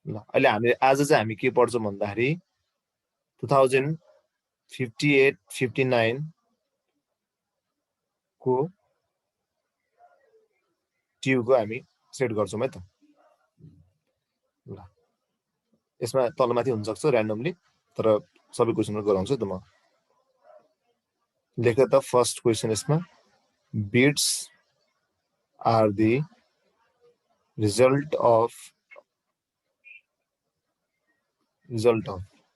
ल अहिले हामीले आज चाहिँ हामी के पढ्छौँ भन्दाखेरि 2058-59 को ट्युबको हामी सेट गर्छौँ है त। ल यसमा तलमाथि हुन सक्छ र्यान्डमली, तर सबै क्वेसनहरु गराउँछु त म। लेख त फर्स्ट क्वेसन यसमा, bits are the result of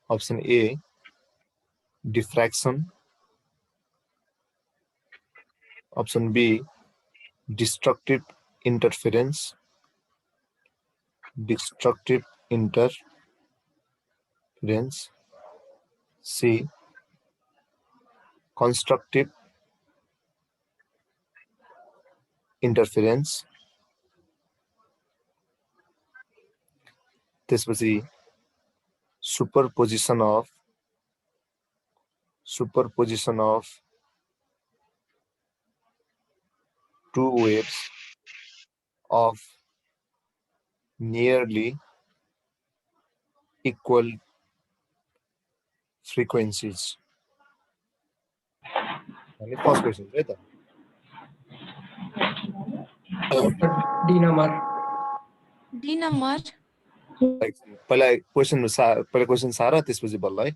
option A diffraction, option B destructive interference, C constructive interference, त्यसपछि superposition of two waves of nearly equal frequencies. First question, right? D number. पहिला क्वेसन सारा त्यसपछि बल्ल है।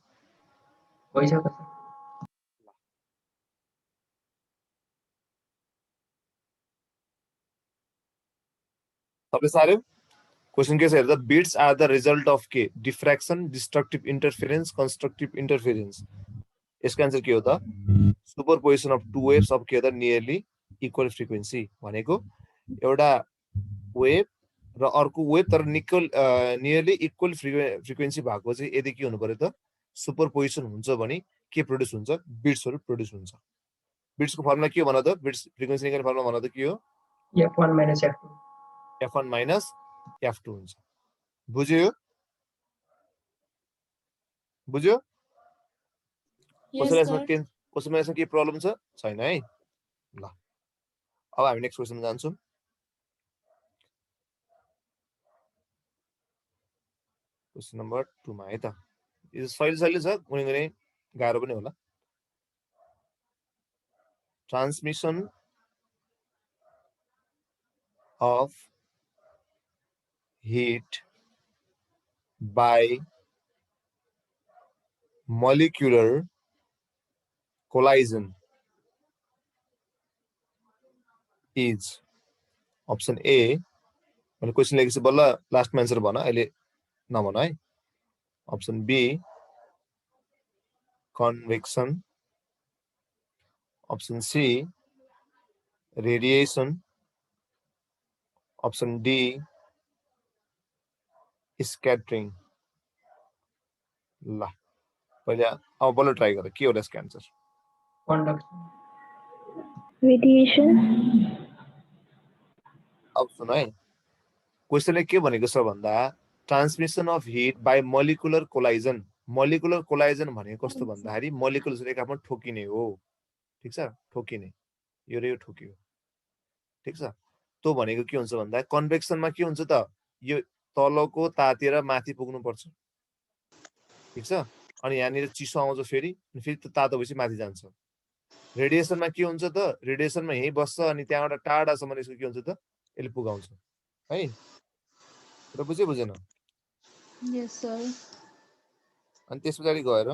भइसक्यो सबै सार्यो? Question के छ हेर्दा, bits are the result of के, diffraction, destructive interference, constructive interference. यसको आन्सर के हो त, superposition of two waves of के, नियरली इक्वल फ्रिक्वेन्सी भनेको एउटा वेभ र अर्को वेभ तर नियरली इक्वल फ्रिक्वेन्सी भएको चाहिँ यदि के हुनु पर्यो त, सुपरपोजिसन हुन्छ भने के प्रोड्युस हुन्छ, बिट्सहरु प्रोड्युस हुन्छ। बिट्सको फर्मुला के हो भन त, बिट्स फ्रिक्वेन्सी निकाल्ने फर्मुला भन त के हो, F1 minus F2. F1 minus F2 हुन्छ। बुझ्यो? बुझ्यो? कसैमा यसमा के प्रब्लम छ? छैन है। ल अब हामी नेक्स्ट क्वेसनमा जान्छौँ। क्वेसन नम्बर 2 मा है त। यो सहिले छ, कुनै गाह्रो पनि होला। Transmission of heat by molecular collision is option A, मैले क्वेसन लेखेपछि बल्ल लास्टमा आन्सर भन, अहिले नभन है। option B convection, option C radiation, option D scattering। ल पहिले अब बल्ल ट्राई गर, के होला यसको आन्सर? Conduction. Radiation. अब सुन है, क्वेसनले के भनेको छ भन्दा, transmission of heat by molecular collision. Molecular collision भनेको कस्तो भन्दाखेरि मोलिकुल्स एक आपसमा ठोकिने हो। ठीक छ, ठोकिने, यो र यो ठोकियो। ठीक छ, त्यो भनेको के हुन्छ भन्दा, कन्भेक्सनमा के हुन्छ त, यो तलको तातेर माथि पुग्नु पर्छ। ठीक छ, अनि यहाँनिर चिसो आउँछ, फेरि त्यो तातो भएपछि माथि जान्छ। रेडिएसनमा के हुन्छ त, रेडिएसनमा यही बस्छ अनि त्यहाँबाट टाढासम्म यसको के हुन्छ त, यसले पुगाउँछ है। र बुझ्यो बुझेन? Yes, sir. अनि त्यस पछाडि गएर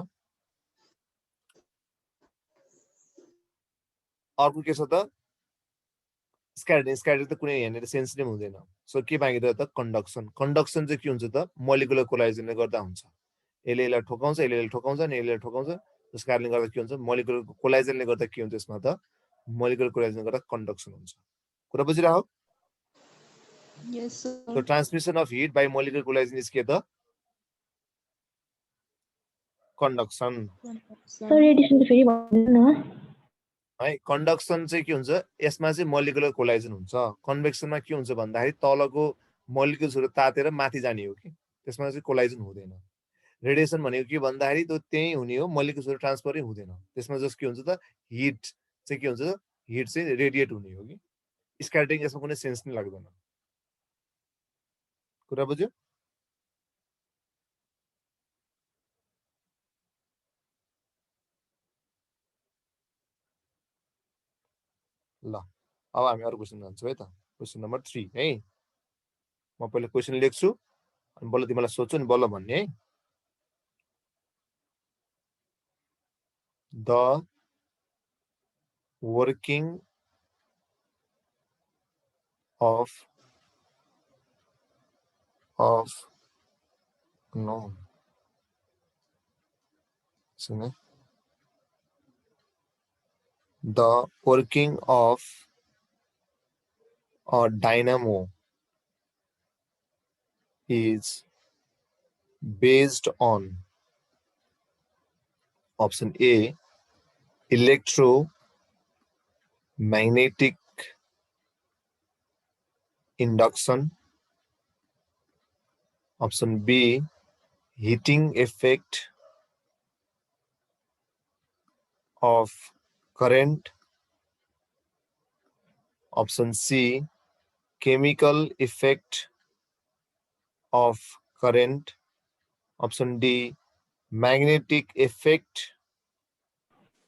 अर्को के छ त, स्क्याटरिङ। स्क्याटरिङ त कुनै यहाँनिर सेन्स नै हुँदैन। सो के मागिरहेको त, कन्डक्सन। कन्डक्सन चाहिँ के हुन्छ त, मोलिकुलर कोलाइजनले गर्दा हुन्छ। यसले यसलाई ठोकाउँछ, यसले ठोकाउँछ, अनि यसले ठोकाउँछ। त्यस कारणले गर्दा के हुन्छ, मोलिकुलर कोलाइजनले गर्दा के हुन्छ यसमा त, मोलिकुलर कोलाइजनले गर्दा कन्डक्सन हुन्छ। कुरा बुझिरह? Yes, sir. So transmission of heat by molecular collision is के त, कन्डक्सन। So radiation त फेरि भन्दैन न है। कन्डक्सन चाहिँ के हुन्छ, यसमा चाहिँ मोलिकुलर कोलाइजन हुन्छ। कन्भेक्सनमा के हुन्छ भन्दाखेरि तलको मोलिकुल्सहरु तातेर माथि जाने हो कि, त्यसमा चाहिँ कोलाइजन हुँदैन। रेडिएसन भनेको के भन्दाखेरि त्यो त्यही हुने हो, मोलिकुल्सहरु ट्रान्सफरै हुँदैन। त्यसमा जस्ट के हुन्छ त, हिट चाहिँ के हुन्छ, हिट चाहिँ रेडिएट हुने हो कि। स्क्याटरिङ यसमा कुनै सेन्स नै लाग्दैन। कुरा बुझ्यो? ल अब हामी अरु क्वेशन जान्छौँ है त क्वेशन नम्बर 3 है म पहिले क्वेशन लेख्छु अनि बल्ल तिमीलाई सोध्छु नि बल्ल भन्ने है द working of no सुने the working of a dynamo is based on option A electromagnetic induction, option B heating effect of current, option C chemical effect of current, option D magnetic effect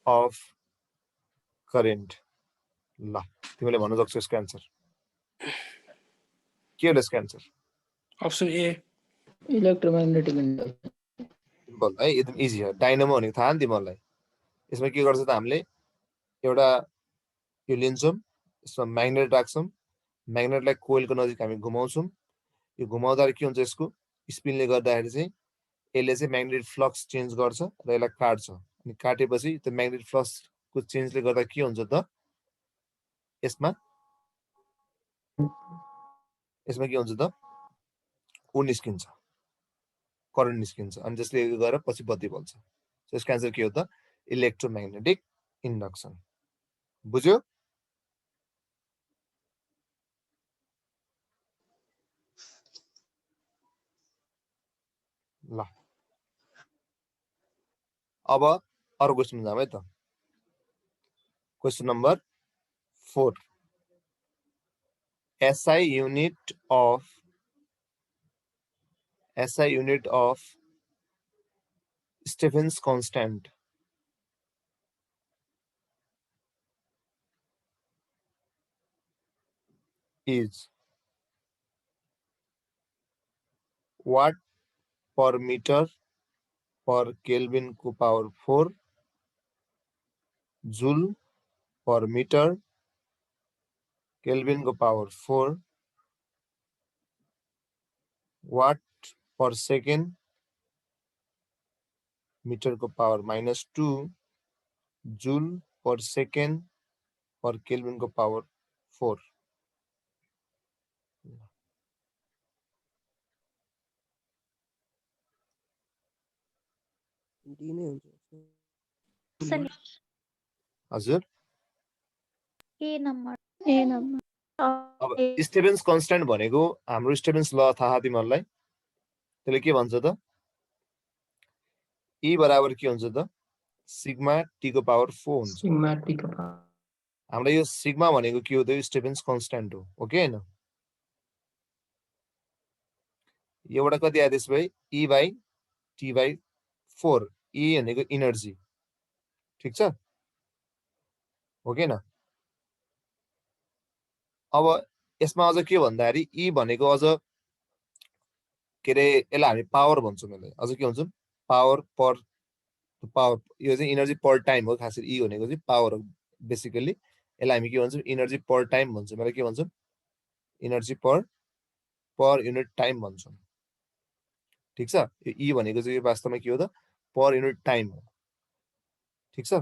of current. ल तिमीले भन्न सक्छौ यसको answer के हो यसको answer Option A. Electromagnetic induction simple है एकदम इजी हो डाइनामो भनेको थाहा नि तिमीलाई यसमा के गर्छ त हामीले एउटा यो लिन्छौं यसमा म्याग्नेट राख्छौं म्याग्नेटलाई कोइलको नजिक हामी घुमाउँछौं यो घुमाउँदाखेरि के हुन्छ यसको स्पिनले गर्दाखेरि चाहिँ यसले चाहिँ म्याग्नेटिक फ्लक्स चेन्ज गर्छ र यसलाई काट्छ अनि काटेपछि त्यो म्याग्नेटिक फ्लक्सको चेन्जले गर्दा के हुन्छ त यसमा के हुन्छ त ऊ निस्किन्छ करेन्ट निस्किन्छ अनि त्यसले गएर पछि बत्ती बल्छ सो यसको आन्सर के हो त इलेक्ट्रोम्याग्नेटिक इन्डक्सन बुझ्यो ल अब अरु क्वेशन जाम है त question number 4 SI unit of Stephen's constant is watt per meter per Kelvin को power 4 joule per meter Kelvin को power 4 watt per second meter को power -2 joule per second per Kelvin को power 4 हजुर A number. अब Stephen's constant भनेको हाम्रो Stephen's ल थाहा तिमीहरुलाई त्यसले के भन्छ त E बराबर के हुन्छ त सिग्मा t को पावर 4 हुन्छ सिग्मा टी को पावर हामीलाई यो सिग्मा भनेको के हो त स्टेफेन्स कन्स्ट्यान्ट हो ओके हैन योबाट कति आयो त्यसै E by t by 4 E भनेको एनर्जी ठीक छ हो के न अब यसमा अझ के भन्दाखेरि E भनेको अझ के रे यसलाई हामी पावर भन्छौं यसलाई अझ के भन्छौं पावर पर पावर यो चाहिँ एनर्जी पर टाइम हो खासै E भनेको चाहिँ पावर हो बेसिकली यसलाई हामी के भन्छौं एनर्जी पर टाइम भन्छौं मलाई के भन्छौं एनर्जी पर युनिट टाइम भन्छौं ठीक छ यो E भनेको चाहिँ वास्तवमा के हो त पर युनिट टाइम हो ठीक छ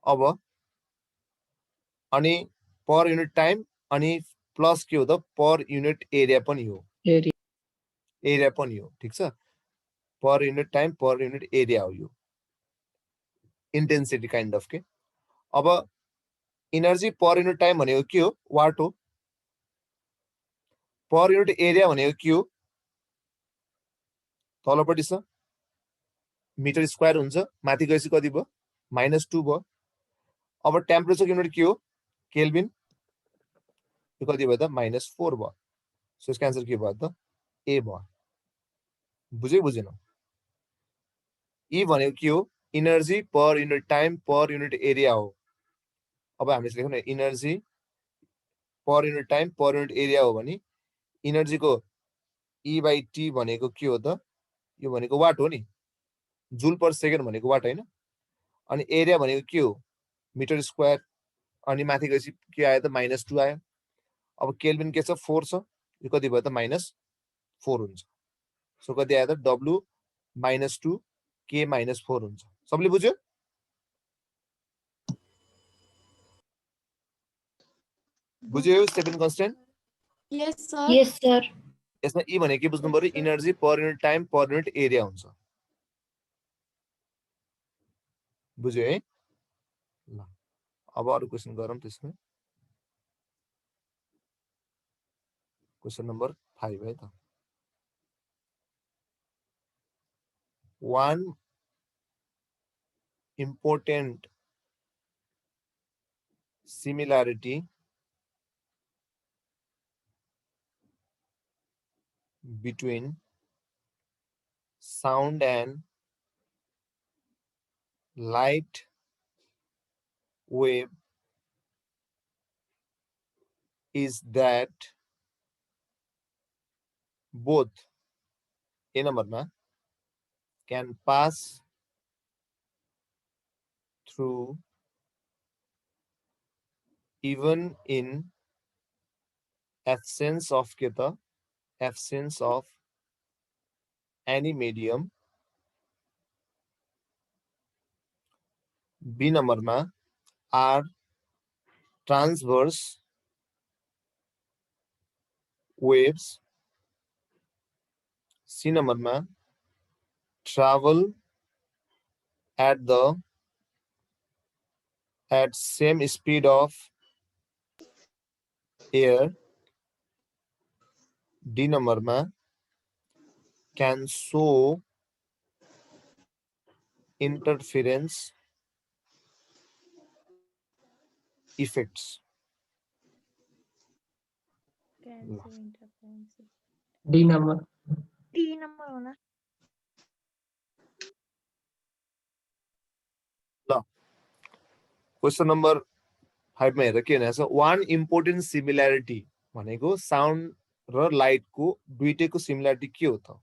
अब अनि पर युनिट टाइम अनि प्लस के हो त पर युनिट एरिया पनि हो एरिया पनि हो ठीक छ per unit time per unit area हो यो इन्टेन्सिटी काइन्ड अफ के अब एनर्जी पर युनिट टाइम भनेको के हो वाट हो पर युनिट एरिया भनेको के हो तलपट्टि छ मिटर स्क्वायर हुन्छ माथि गएपछि कति भयो -2 भयो अब टेम्परेचर युनिट के हो केल्भिन यो कति भयो त -4 भयो सो यसको आन्सर के भयो त ए भयो बुझेन E भनेको के हो energy per unit time per unit area हो अब हामीले लेखौँ न energy per unit time per unit area हो भने इनर्जीको E/T भनेको के हो त? यो भनेको वाट हो नि, जुल पर सेकेन्ड भनेको वाट होइन? अनि एरिया भनेको के हो? Metre square. अनि माथि गएपछि के आयो त? -2 आयो। अब केल्भिन के छ? 4 छ। यो कति भयो त? -4 हुन्छ। सो कति आयो त? W -2 K -4 हुन्छ। सबले बुझ्यो? बुझ्यो Stefan constant? Yes, sir. Yes, sir. यसमा E भनेको के बुझ्नु पर्यो? Energy per unit time per unit area हुन्छ। बुझ्यो है? ल अब अरु क्वेशन गरौँ त्यसमा। क्वेशन नम्बर 5 है त। One important similarity between sound and light wave is that both A number can pass through even in absence of any medium. B number are transverse waves. C number travel at same speed of air. D number can show interference effects. Cancel interference. D number. D number होना। Question number 5 मा हेर के भनेको छ? One important similarity भनेको sound र लाइटको दुईटैको similarity के हो त?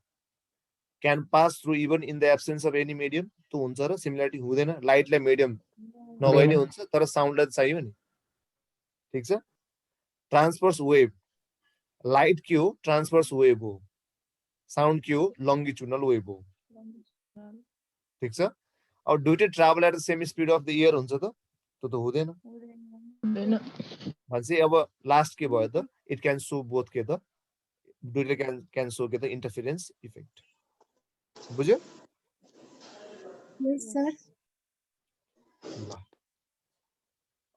Can pass through even in the absence of any medium. त्यो हुन्छ र सिमिल्यारिटी हुँदैन। लाइटलाई मिडियम नभए नि हुन्छ, तर साउन्डलाई चाहियो नि। ठीक छ? ट्रान्सभर्स वेभ, लाइट के हो? ट्रान्सभर्स वेभ हो। साउन्ड के हो? लङ्गिट्युडनल वेभ हो। ठीक छ? अब दुईटै travel at the same speed of the air हुन्छ त? त्यो त हुँदैन। भनेपछि अब लास्ट के भयो त? इट क्यान सो बोथ के त? दुईटै क्यान सो के त? Interference effect. बुझ्यो? Yes, sir. ल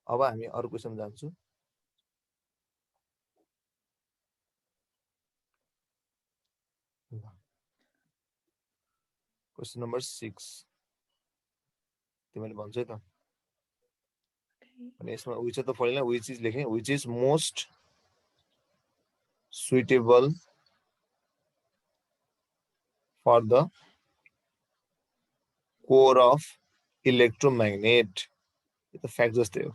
अब हामी अरु क्वेशन जान्छु। क्वेशन नम्बर 6 तिमीले भन्छ है त। अनि यसमा विच त फलेन, विच इज लेख्ने, which is most suitable for the core of electromagnet. यो त फ्याक्ट जस्तै हो।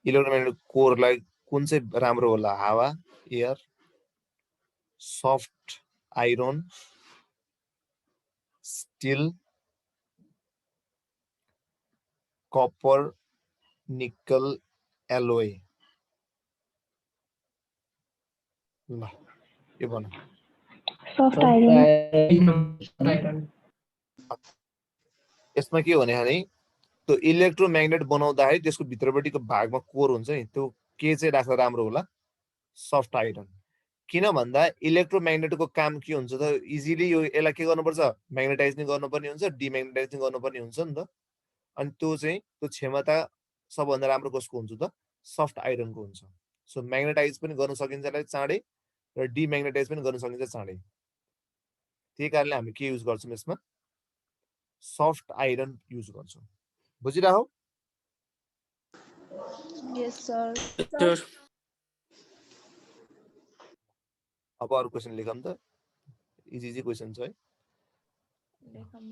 इलेक्ट्रोम्याग्नेट कोरलाई कुन चाहिँ राम्रो होला? हावा, air, soft iron, still, copper, निकल, एलोय। ल के भन? Soft iron. Iron. यसमा के भने हानि त्यो इलेक्ट्रोम्याग्नेट बनाउँदाखेरि त्यसको भित्रपट्टिको भागमा कोर हुन्छ नि, त्यो के चाहिँ राख्दा राम्रो होला? Soft iron. किन भन्दा इलेक्ट्रोम्याग्नेटको काम के हुन्छ त? इजिली यो यसलाई के गर्नुपर्छ? म्याग्नेटाइज नि गर्नुपर्ने हुन्छ, डिम्याग्नेटाइज नि गर्नुपर्ने हुन्छ नि त। अनि त्यो चाहिँ त्यो क्षमता सबभन्दा राम्रो कसको हुन्छ त? सफ्ट आइरनको हुन्छ। सो म्याग्नेटाइज पनि गर्न सकिन्छ यसलाई चाँडै र डिम्याग्नेटाइज पनि गर्न सकिन्छ चाँडै। त्यही कारणले हामी के युज गर्छौँ यसमा? सफ्ट आइरन युज गर्छौँ। बुझिराहो? Yes, sir. अब अरु क्वेशन लेखौँ त। इजी क्वेशन छ है। लेखम।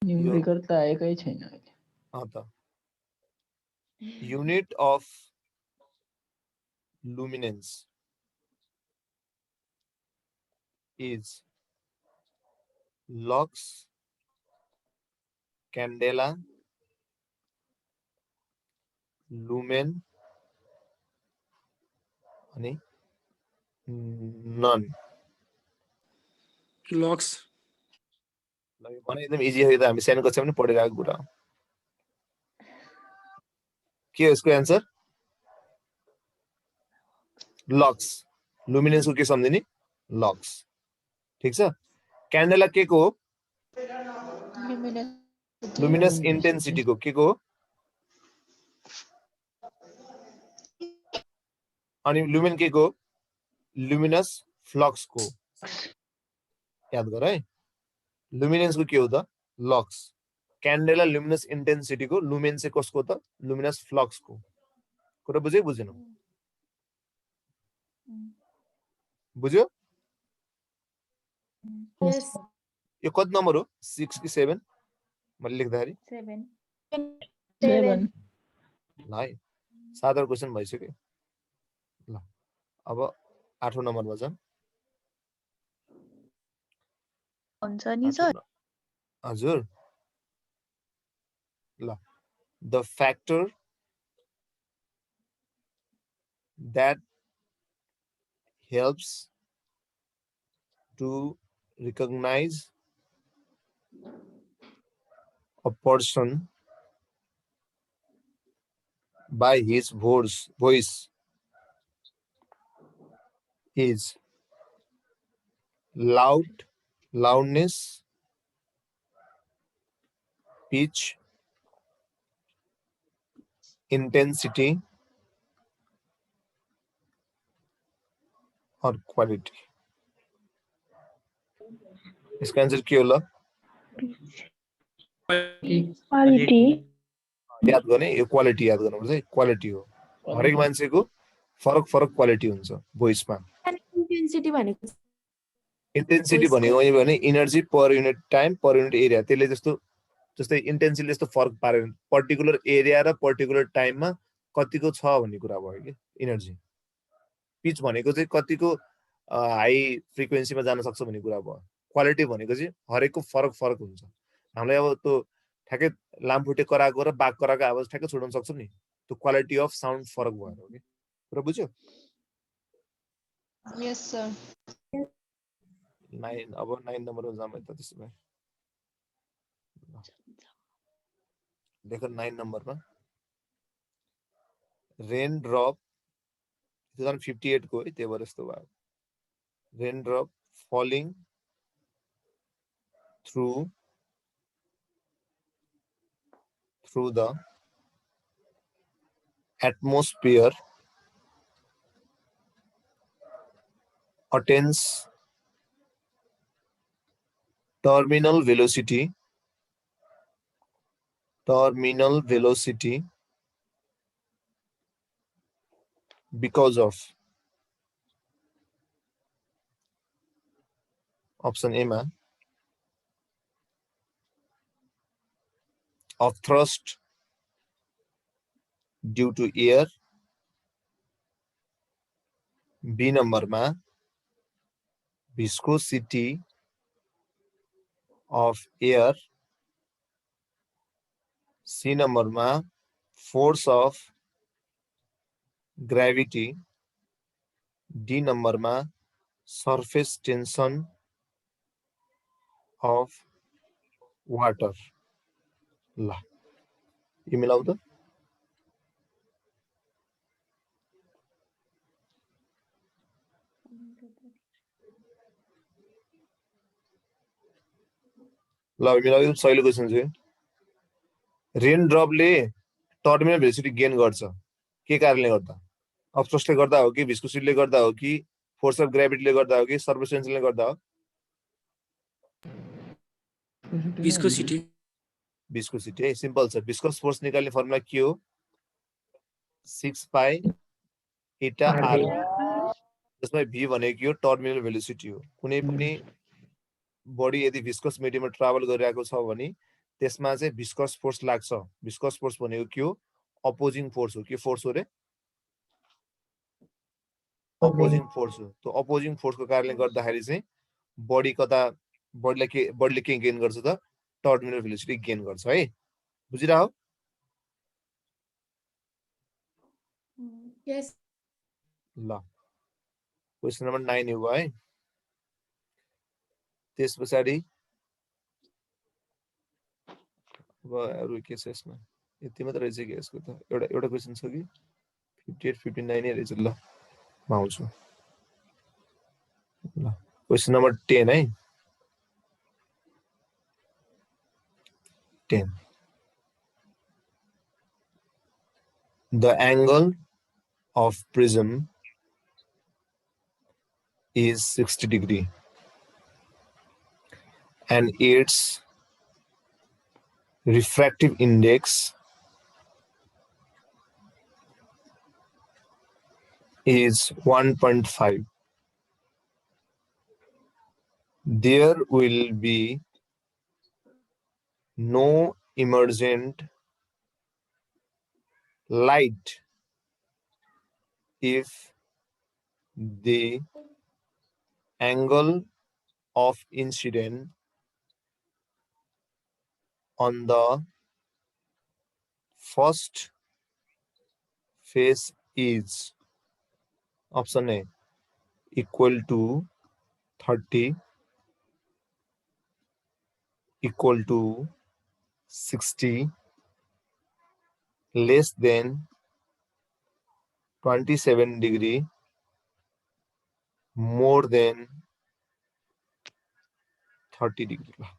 न्यूमेरिकल त आएकै छैन अहिले त unit of luminance is lux, candela, lumen अनि none. लक्स ल यो भने एकदम इजी हो, यो त हामी सानो कक्षामा पनि पढिरहेको कुरा हो। के हो यसको एन्सर? लक्स। लुमिनेन्सको के सम्झिने? लक्स। ठीक छ। क्यान्डेला के को हो? लुमिनस इन्टेन्सिटी को के को हो? अनि लुमेन के को? लुमिनस फ्लक्स को। याद गर है। लुमिनेन्स को के हो त? लक्स। क्यान्डेला लुमिनस इन्टेन्सिटी को, लुमेन चाहिँ कसको त? लुमिनस फ्लक्स को। कुरा बुझ्यो बुझेन? बुझ्यो? Yes. यो कति नम्बर हो? 6 कि 7? मैले लेख्दाखेरि 7. 7 ल है, साधारण क्वेसन भइसक्यो। ल अब 8औं नम्बरमा जाऊँ। हुन्छ नि सर। हजुर। ल, the factor that helps to recognize a person by his voice is loudness, pitch, intensity or quality. इसका आंसर के होला? क्वालिटी। याद गर्ने, यो क्वालिटी याद गर्नुपर्छ है। क्वालिटी हो। हरेक मान्छेको फरक फरक क्वालिटी हुन्छ भोइसमा। इन्टेन्सिटी भनेको इन्टेन्सिटी भनेको यो भने energy per unit time per unit area. त्यसले जस्तै इन्टेन्सिटी जस्तो फरक पारेन। पर्टिकुलर एरिया र पर्टिकुलर टाइममा कतिको छ भन्ने कुरा भयो कि एनर्जी। पिच भनेको चाहिँ कतिको हाई फ्रिक्वेन्सीमा जान सक्छ भन्ने कुरा भयो। क्वालिटी भनेको चाहिँ हरेकको फरक फरक हुन्छ। हामीलाई अब त्यो ठ्याक्कै लामखुट्टे कराएको र बाघ कराएको आवाज ठ्याक्कै छोड्न सक्छौँ नि, त्यो क्वालिटी अफ साउन्ड फरक भएर हो कि। कुरा बुझ्यो? यस सर। 9 अब 9 नम्बरमा जाम है त त्यसो भए। देखो 9 नम्बरमा रेन ड्रप 2058 को है, त्यही भएर यस्तो भयो। Rain drop falling through the atmosphere attains terminal velocity because of option A ma of thrust due to air, B number ma viscosity of air, C number ma force of gravity, D number ma surface tension of water. La, ये मिलाऊ त। ल मिलाऊ, सहिलो question चाहिँ rain ड्रपले terminal velocity gain गर्छ के कारणले गर्दा? अब्स्ट्रक्सले गर्दा हो कि भिस्कोसिटीले गर्दा हो कि फोर्स अफ ग्रेभिटीले गर्दा हो कि सर्फेस टेन्सनले गर्दा हो? भिस्कोसिटी है, सिम्पल छ। भिस्कस फोर्स निकाल्ने फर्मुला के हो? 6 पाई eta r, जसमा v भनेको के हो? टर्मिनल भेलोसिटी हो। कुनै पनि बडी यदि भिस्कस मिडियममा ट्राभल गरिरहेको छ भने त्यसमा चाहिँ भिस्कस फोर्स लाग्छ। भिस्कस फोर्स भनेको के हो? अपोजिङ फोर्स हो। के फोर्स हो रे? अपोजिङ फोर्स हो। त्यो अपोजिङ फोर्सको कारणले गर्दाखेरि चाहिँ बडीले के गेन गर्छ त? टर्मिनल भेलोसिटी गेन गर्छ है। बुझिरह? यस ल क्वेशन नम्बर 9 हो है। त्यस पछाडि अब अरु के छ यसमा? यति मात्र रहेछ कि यसको त? एउटा क्वेशन छ कि 58 59 नै रहेछ। ल म आउँछु। ल क्वेशन नम्बर 10 है। 10 The angle of prism is 60 degree and its refractive index is 1.5. There will be no emergent light if the angle of incidence on the first face is option A equal to 30, equal to 60, less than 27 degree, more than 30 degree.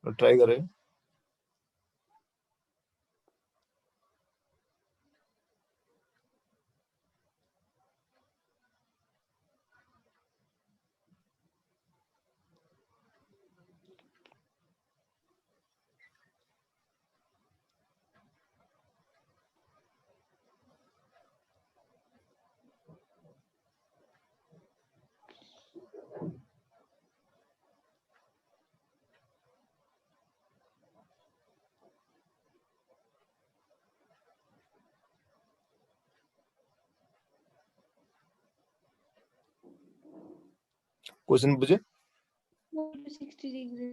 Try करें। Question बुझे? 60 degree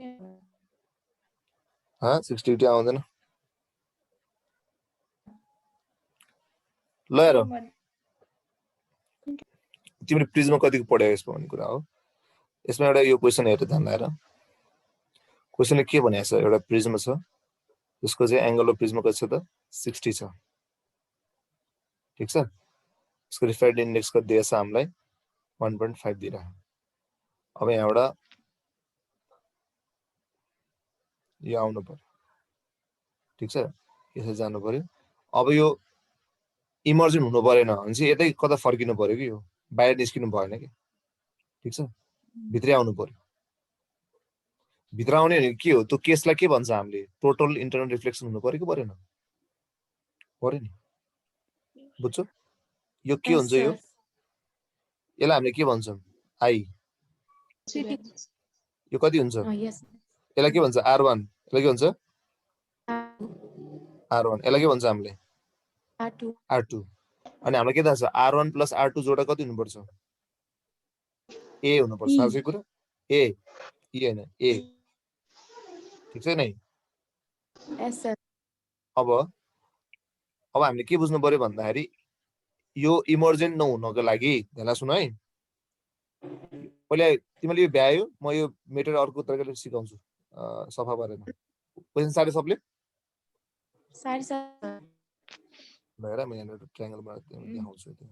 हाँ 60 degree आउँदैन। ल हेर तिमीले prism कतिको पढ्यौ यसमा भन्ने कुरा हो। यसमा एउटा यो क्वेशन हेरेर ध्यान लगाएर क्वेशनले के भनेको छ? एउटा प्रिज्म छ जसको चाहिँ एंगल अफ प्रिज्म कति छ त? 60 छ। ठीक छ? यसको रिफ्र्याक्टिभ इन्डेक्स कति दिएको छ हामीलाई? 1.5 दिइरहेको। अब यहाँबाट यो आउनु पर्यो। ठीक छ? यसरी जानु पर्यो। अब यो इमर्जन हुनु परेन भने चाहिँ यतै कता फर्किनु पर्यो कि यो बाहिर निस्किनु भएन कि। ठीक छ? भित्रै आउनु पर्यो। भित्र आउने भने के हो? त्यो केसलाई के भन्छ हामीले? टोटल इन्टरनल रिफ्लेक्सन हुनु पर्यो कि परेन? पर्यो नि। बुझ्छौ? यो के हुन्छ यो? यसलाई हामीले के भन्छौँ? आई। यो कति हुन्छ? यसलाई के भन्छ? R1। यसलाई के भन्छ? R1। यसलाई के भन्छ हामीले? R2। अनि हामीलाई के थाहा छ? R1 + R2 जोडा कति हुनुपर्छ? A हुनुपर्छ। थाहा छ यो कुरा? A E हैन A। ठीक छ नि? यस सर। अब हामीले के बुझ्नु पर्यो भन्दाखेरि यो इमर्जेन्ट नहुनको लागि ध्यान सुन है। पहिले तिमीले यो भ्यायो, म यो मेथड अर्को तरिकाले सिकाउँछु सफा पारेर। क्वेशन सारे सबले? सारे सर। हेर म यहाँ ट्रायंगल बनाएर देखाउँछु त्यो।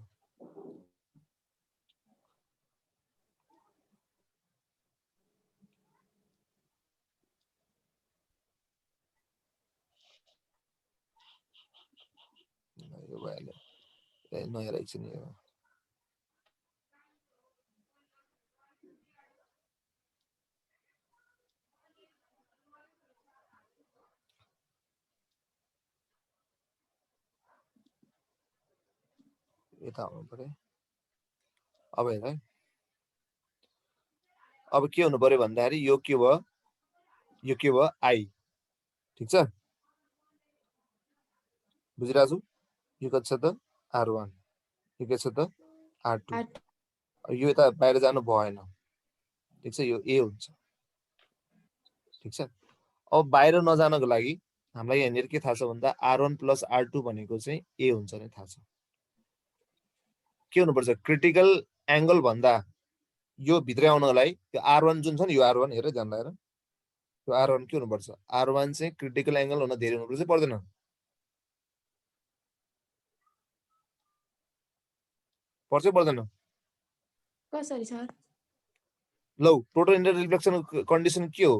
यो भएन। नयाँ रहेछ नि यो। यता आउनु पर्यो। अब हेर है। अब के हुनु पर्यो भन्दाखेरि यो के भयो I, ठीक छ? बुझिरहेको छु? यो कति छ त R1, यो के छ त R2, यो त बाहिर जानु भएन, ठीक छ? यो A हुन्छ, ठीक छ? अब बाहिर नजानको लागि हामीलाई यहाँनिर के थाहा छ भन्दा R1 + R2 भनेको चाहिँ A हुन्छ नि थाहा छ। के हुनुपर्छ क्रिटिकल एंगल भन्दा यो भित्र आउनलाई त्यो R1 जुन छ नि यो R1 हेर ध्यान लगाएर त्यो R1 के हुनुपर्छ R1 चाहिँ क्रिटिकल एंगल हुन धेरै हुनुपर्छ पर्दैन पर्छ पर्दैन कसरी सर लौ टोटल इन्टर रिफ्लेक्सन कन्डिसन के हो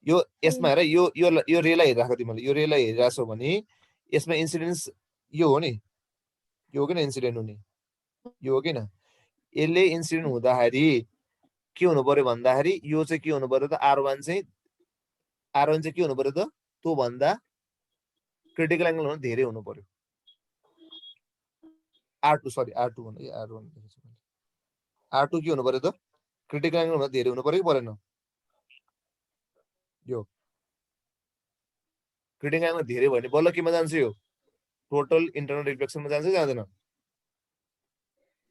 यो यसमा हेर यो रेलाई हेरिराख तिमीले यो रेलाई हेरिराछौ भने यसमा इन्सिडेन्स यो हो नि यो हो किन इन्सिडेन्ट हुने यो हो किन यसले इन्सिडेन्ट हुँदाखेरि के हुनु पर्यो भन्दाखेरि यो चाहिँ के हुनु पर्यो त R1 चाहिँ के हुनु पर्यो त त्यो भन्दा क्रिटिकल एंगल हुन धेरै हुनु पर्यो R2 सरी R2 भन्दै R1 R2 के हुनु पर्यो त क्रिटिकल एंगल हुन धेरै हुनु पर्यो कि परेन यो क्रिटिकल एंगल धेरै भयो भने बल्ल केमा जान्छ यो टोटल इन्टरनल रिफ्लेक्सनमा जान्छ जाँदैन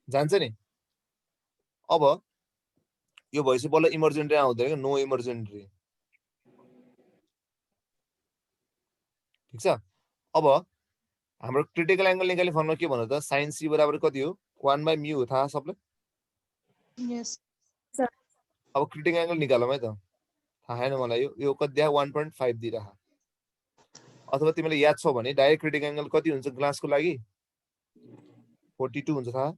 जान्छ नि अब यो भएपछि बल्ल इमर्जेन्ट रे आउँदैन नो इमर्जेन्ट रे ठीक छ अब हाम्रो क्रिटिकल एंगल निकाल्ने फर्मुला के भन्नु त sin c बराबर कति हो 1/μ हो थाहा सबलाई यस सर अब क्रिटिकल एंगल निकालौँ है त थाहा छैन मलाई यो कति दिया 1.5 दिइराख अथवा तिमीले याद छ भने डाइरेक्ट क्रिटिकल एंगल कति हुन्छ ग्लासको लागि 42 हुन्छ थाहा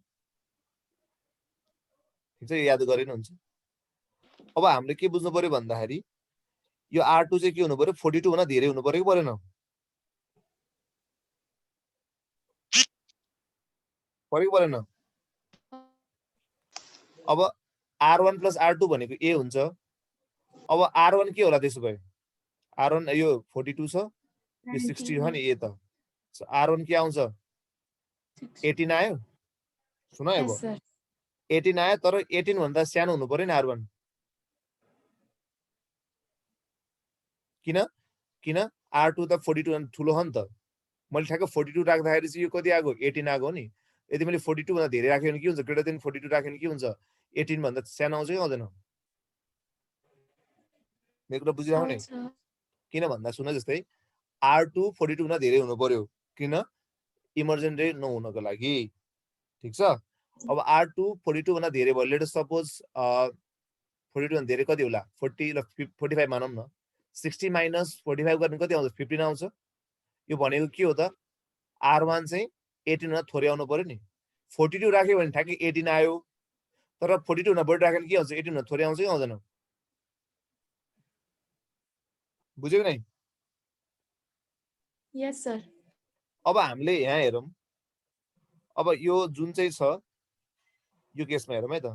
ठीक छ याद गरेन हुन्छ अब हामीले के बुझ्नु पर्यो भन्दाखेरि यो R2 चाहिँ के हुनु पर्यो 42 भन्दा धेरै हुनु पर्यो कि परेन पर्यो परेन अब R1 + R2 भनेको A हुन्छ अब R1 के होला त्यसो भए R1 यो 42 छ यो 60 हो नि A त R1 के आउँछ 18 आयो सुन है यस सर 18 आयो तर 18 भन्दा सानो हुनु पर्यो नि R1 किन R2 त 42 भन्दा ठुलो हो नि त मैले ठ्याक्क 42 राख्दाखेरि चाहिँ यो कति आएको 18 आएको नि यदि मैले 42 भन्दा धेरै राख्यो भने के हुन्छ ग्रेटर देन 42 राख्यो भने के हुन्छ 18 भन्दा सानो आउँछ कि आउँदैन मेरो कुरा बुझिराख्नु नि किन भन्दा सुन जस्तै R2 42 भन्दा धेरै हुनु पर्यो किन इमर्जेन्ट रे नहुनको लागि ठीक छ अब R2 42 भन्दा धेरै भयो लेट अस सपोज 42 भन्दा धेरै कति होला 40 ल 45 मानौँ न 60 माइनस 45 गर्ने कति आउँछ 15 आउँछ यो भनेको के हो त R1 चाहिँ 18 भन्दा थोरै आउनु पर्यो नि 42 राख्यो भने ठ्याक्कै 18 आयो तर 42 भन्दा बढी राख्यो भने के आउँछ 18 भन्दा थोरै आउँछ कि आउँदैन बुझ्यौ नि यस सर अब हामीले यहाँ हेरौँ अब यो जुन चाहिँ छ यो केसमा हेरौँ है त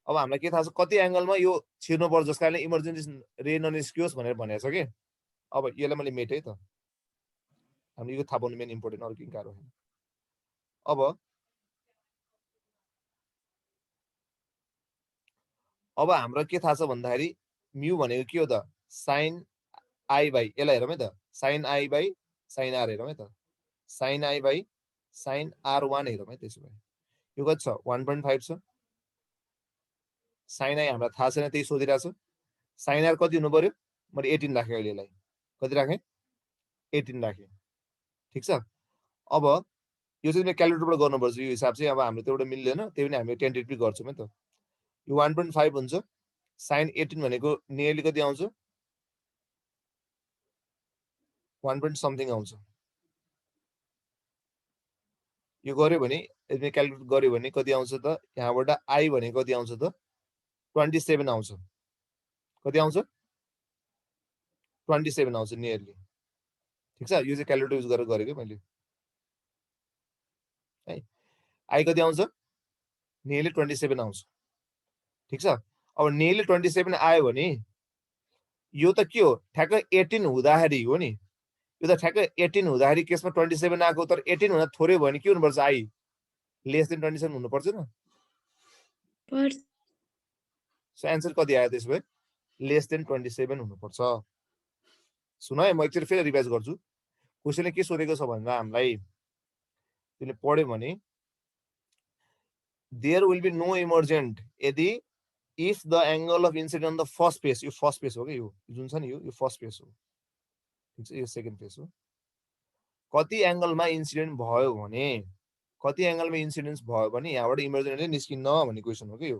अब हामीलाई के थाहा छ कति एंगलमा यो छिर्नु पर्छ जसका कारणले इमर्जेन्सी रे ननिस्कियोस् भनेर भनेको छ के अब यसलाई मैले मेटे त हामीले यो थाहा पाउनु मेन इम्पोर्टेन्ट अरु केही गाह्रो हैन अब हाम्रो के थाहा छ भन्दाखेरि म्यु भनेको के हो त sin i बाइ यसलाई हेरौँ है त sin i by sin r हेरौँ है त sin i by sin r1 हेरौँ है त्यसो भए यो कति छ 1.5 छ sin i हामीलाई थाहा छैन त्यही सोधिरहेको छु sin r कति हुनु पर्यो मैले 18 राखे अहिले यसलाई कति राखे 18 राखे ठीक छ अब यो चाहिँ क्याल्कुलेटरबाट गर्नुपर्छ यो हिसाब चाहिँ अब हामीले त्यबाट मिल्दैन त्यही पनि हामी टेन्टेटिभली गर्छौं है त यो 1.5 हुन्छ sin 18 भनेको नियरली कति आउँछ 1 समथिङ आउँछ यो गर्यो भने यसले क्याल्कुलेट गर्यो भने कति आउँछ त यहाँबाट i भनेको कति आउँछ त 27 आउँछ कति आउँछ 27 आउँछ नियरली ठीक छ यो चाहिँ क्याल्कुलेटर युज गरेर गरेको मैले है i कति आउँछ नियरली 27 आउँछ ठीक छ अब नियरली 27 आयो भने यो त के हो ठ्याक्क 18 हुँदाखेरि हो नि यो त ठ्याक्क 18 हुँदाखेरि केसमा 27 आएको तर 18 भन्दा थोरै भयो भने के हुनुपर्छ i लेस देन 27 हुनुपर्छ न पर्छ सो एन्सर कति आयो त्यसो भए लेस देन 27 हुनुपर्छ। सुन है म एकचोटि फेरि रिभाइज गर्छु। क्वेसनले के सोधेको छ भन्दा हामीलाई त्यसले पढ्यो भने there will be no emergent यदि if the angle of incident on the first face, यो फर्स्ट फेस हो कि यो जुन छ नि यो फर्स्ट फेस हो, ठीक छ, यो सेकेन्ड फेस हो। कति एंगलमा इन्सिडेन्ट भयो भने कति एंगलमा इन्सिडेन्स भयो भने यहाँबाट इमर्जेन्टली निस्किन्न भन्ने क्वेसन हो कि यो,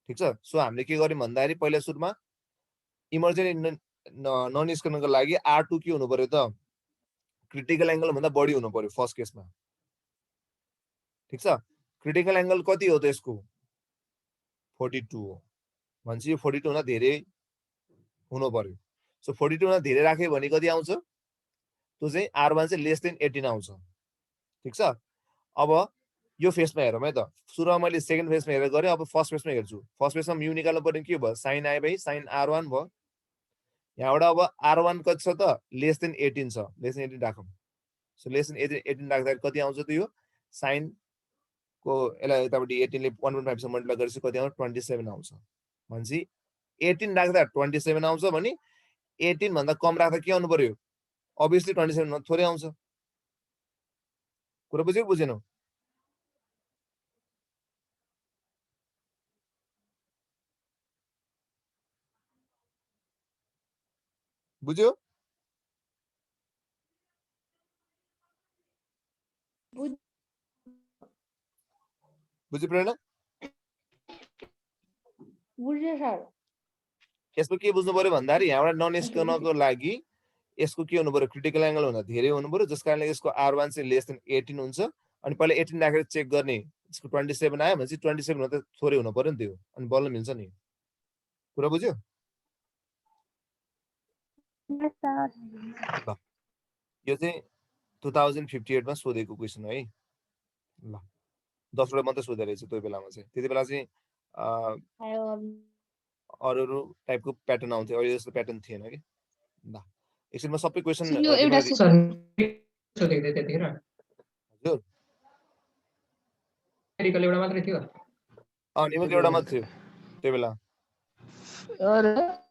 ठीक छ। सो हामीले के गर्यौं भन्दाखेरि पहिला सुरुमा इमर्जेन्ट ननिस्कनको लागि R2 के हुनु पर्यो त क्रिटिकल एंगल भन्दा बढी हुनु पर्यो फर्स्ट केसमा, ठीक छ। क्रिटिकल एंगल कति हो त यसको 42 हो भन्छ, यो 42 भन्दा धेरै हुनु पर्यो। सो 42 भन्दा धेरै राख्यो भने कति आउँछ त्यो चाहिँ R1 चाहिँ लेस देन 18 आउँछ, ठीक छ। अब यो फेसमा हेरौँ है त, सुरुमा मैले सेकेन्ड फेसमा हेरेर गरेँ, अब फर्स्ट फेसमा हेर्छु। फर्स्ट फेसमा म्यू निकाल्नु पर्ने के भयो sign I by sign R1 भयो। यहाँबाट अब R1 कति छ त लेस देन 18 छ, लेस देन 18 राखौँ। सो लेस देन 18 राख्दाखेरि कति आउँछ त यो साइन को यसलाई यतापट्टि 18 ले 1.5 सँग मल्टिप्लाई गरेपछि कति आउँछ 27 आउँछ भन्छ। 18 राख्दा 27 आउँछ भने 18 भन्दा कम राख्दा के आउनु पर्यो अभियसली 27 भन्दा थोरै आउँछ। कुरा बुझ्यो बुझेनौ? बुझ्यो? बुझ्यो प्रेरणा? बुझ्यो सर। यसको के बुझ्नु पर्यो भन्दाखेरि यहाँबाट ननिस्कनको लागि यसको के हुनु पर्यो क्रिटिकल एंगल भन्दा धेरै हुनु पर्यो, जस कारणले यसको R1 चाहिँ लेस देन 18 हुन्छ। अनि पहिला 18 राखेर चेक गर्ने, यसको 27 आयो भने चाहिँ 27 भन्दा थोरै हुनु पर्यो नि त्यो, अनि बल्ल मिल्छ नि। कुरा बुझ्यो? ल यो चाहिँ 2058 मा सोधेको क्वेसन है। ल 10 वटा मात्रै सोधे रहेछ त्यो बेलामा चाहिँ, त्यति बेला चाहिँ अरू टाइपको प्याटर्न आउँथ्यो, अहिले जस्तो प्याटर्न थिएन कि। ल एकछिनमा सबै क्वेसन एउटा सोधेको थियो त्यतिखेर हजुर न्युमेरिकल एउटा मात्रै थियो। न्युमेरिकल एउटा मात्रै थियो त्यो बेला। अरे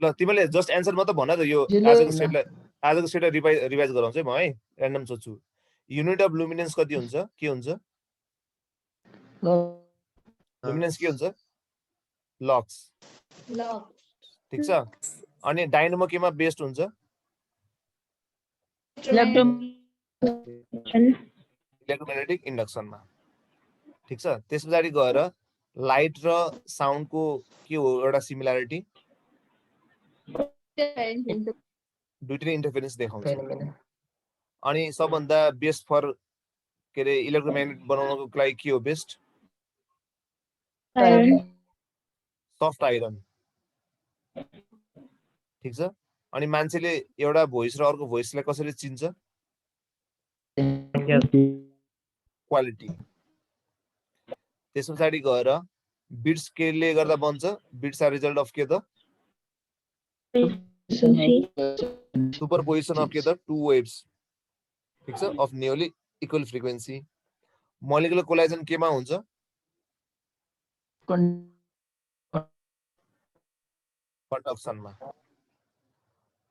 ल तिमीले जस्ट एन्सर मात्र भन त, यो आजको सेटलाई रिभाइज गराउँछु है म है, र्यान्डम सोध्छु। युनिट अफ लुमिनेन्स कति हुन्छ, के हुन्छ? लुमिनेन्स के हुन्छ? लक्स, ठीक छ। अनि डाइनामो केमा बेस्ड हुन्छ? इलेक्ट्रोम्याग्नेटिक इन्डक्सनमा, ठीक छ। त्यस पछाडि गएर लाइट र साउन्डको के हो एउटा सिमिल्यारिटी, दुईटै इन्टरफेरेन्स देखाउँछ। अनि सबभन्दा बेस्ट फर के अरे इलेक्ट्रोम्याग्नेट बनाउनको लागि के हो बेस्ट? सफ्ट आइरन, ठीक छ। अनि मान्छेले एउटा भोइस र अर्को भोइसलाई कसरी चिन्छ? क्वालिटी। त्यस पछाडि गएर बिट्स केले गर्दा बन्छ? बिट्स आर रिजल्ट अफ के त सुपरपोजिसन अफ के त टु वेव्स, ठीक छ, of nearly equal frequency. Molecular collision केमा हुन्छ? कन्डक्सनमा,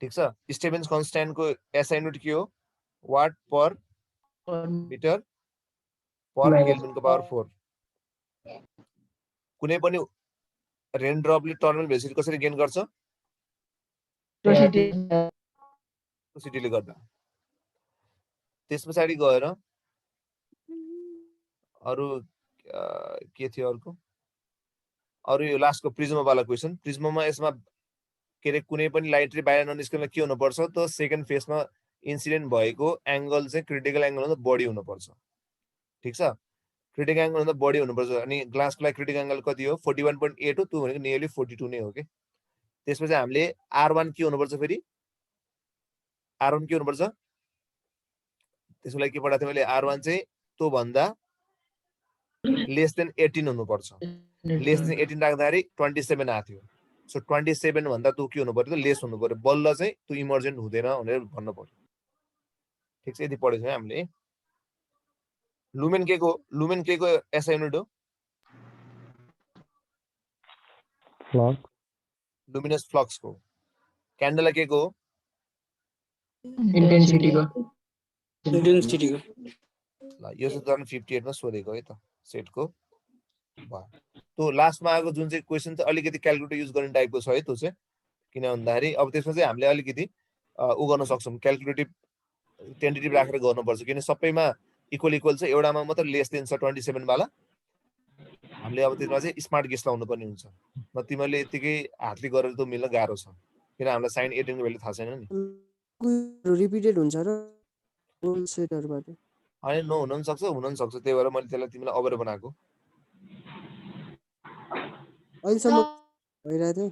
ठीक छ। स्टेफेन्स कन्स्ट्यान्टको एसआई युनिट के हो? वाट पर मिटर पर केल्भिनको पावर 4। कुनै पनि रेन ड्रपले टर्मिनल भेलोसिटी कसरी गेन गर्छ? सिटीले गर्दा। त्यस पछाडि गएर अरु के थियो अर्को? अरु यो लास्टको प्रिज्मवाला क्वेसन। प्रिज्ममा यसमा के रे कुनै पनि लाइट रे बाहिर ननिस्कन के हुनु पर्छ त सेकेन्ड फेसमा इन्सिडेन्ट भएको एंगल चाहिँ क्रिटिकल एंगल भन्दा बढी हुनु पर्छ, ठीक छ। क्रिटिकल एंगल भन्दा बढी हुनु पर्छ अनि ग्लासको लागि क्रिटिकल एंगल कति हो? 41.8 हो, त्यो भनेको नियरली 42 नै हो के। त्यसपछि हामीले R1 के हुनु पर्छ फेरि? R1 के हुनु पर्छ? त्यसको लागि के पढाएको थिएँ मैले? R1 चाहिँ त्यो भन्दा लेस देन 18 हुनु पर्छ। लेस देन 18 राख्दाखेरि 27 आएको थियो। सो 27 भन्दा त्यो के हुनु पर्यो त लेस हुनु पर्यो, बल्ल चाहिँ त्यो इमर्जेन्ट हुँदैन भनेर भन्नु पर्यो, ठीक छ। यदि पढेको छ हामीले। लुमेन के को एसआई युनिट हो? फ्लक्स लुमिनस फ्लक्सको क्यान्डललाई के को इन्टेन्सिटीको इन्टेन्सिटीको ल यो चाहिँ 2058 मा सोधेको है त सेटको भयो त्यो लास्टमा आएको जुन चाहिँ क्वेसन चाहिँ अलिकति क्याल्कुलेटर युज गर्ने टाइपको छ है त्यो चाहिँ किन भन्दाखेरि अब त्यसमा चाहिँ हामीले अलिकति उ गर्न सक्छौँ क्याल्कुलेटिभ टेन्टेटिभ राखेर गर्नुपर्छ किन सबैमा इक्वल इक्वल छ एउटामा मात्र लेस देन छ 27 वाला हामीले अब त्यसमा चाहिँ स्मार्ट गेस लाउनु पर्ने हुन्छ न तिमीहरूले यतिकै हातले गरेर त मिल्न गाह्रो छ किन हामीलाई साइन 18 को भ्यालु थाहा छैन नि रिपिटेड हुन्छ र गोल सेटहरुबाट होइन नहुन पनि सक्छ हुन पनि सक्छ त्यही भएर मैले त्यसलाई तिमीलाई अभर बनाएको अहिलेसम्म भइरहेको थियो